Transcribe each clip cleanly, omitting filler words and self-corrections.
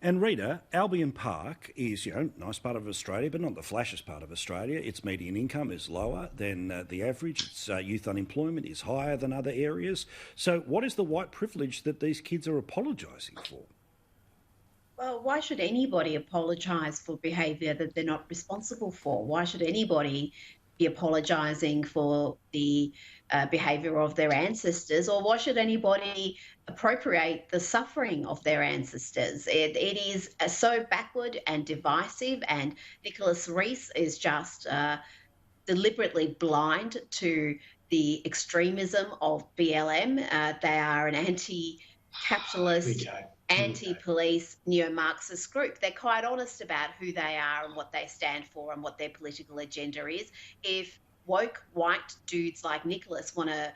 And Rita, Albion Park is, nice part of Australia, but not the flashiest part of Australia. Its median income is lower than the average. Its youth unemployment is higher than other areas. So what is the white privilege that these kids are apologising for? Well, why should anybody apologise for behaviour that they're not responsible for? Why should anybody be apologising for the behaviour of their ancestors? Or why should anybody appropriate the suffering of their ancestors? It is so backward and divisive, and Nicholas Rees is just deliberately blind to the extremism of BLM. They are an anti-capitalist, anti-police, neo-Marxist group. They're quite honest about who they are and what they stand for and what their political agenda is. If woke white dudes like Nicholas want to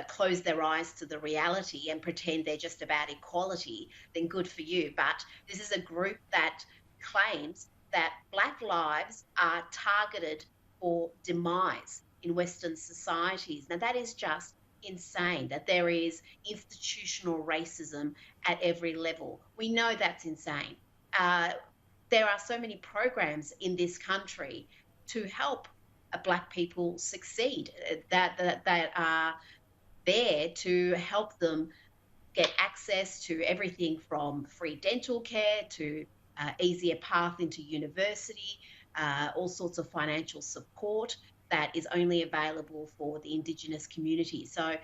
close their eyes to the reality and pretend they're just about equality, then good for you. But this is a group that claims that Black lives are targeted for demise in Western societies. Now, that is just insane, that there is institutional racism at every level. We know that's insane. There are so many programs in this country to help Black people succeed that are there to help them get access to everything from free dental care to easier path into university, all sorts of financial support that is only available for the Indigenous community. So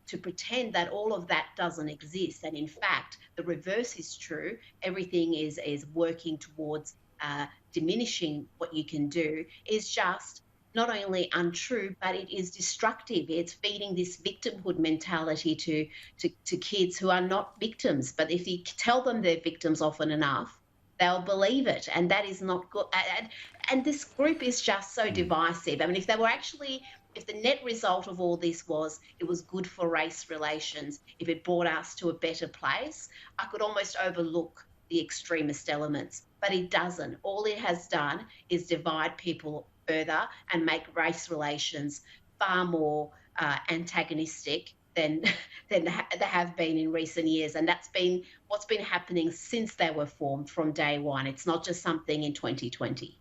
to pretend that all of that doesn't exist, and in fact, the reverse is true, everything is working towards diminishing what you can do, is just not only untrue, but it is destructive. It's feeding this victimhood mentality to kids who are not victims. But if you tell them they're victims often enough, they'll believe it, and that is not good. And this group is just so divisive. I mean, if the net result of all this was it was good for race relations, if it brought us to a better place, I could almost overlook the extremist elements, but it doesn't. All it has done is divide people further and make race relations far more antagonistic than they have been in recent years. And that's been what's been happening since they were formed from day one. It's not just something in 2020.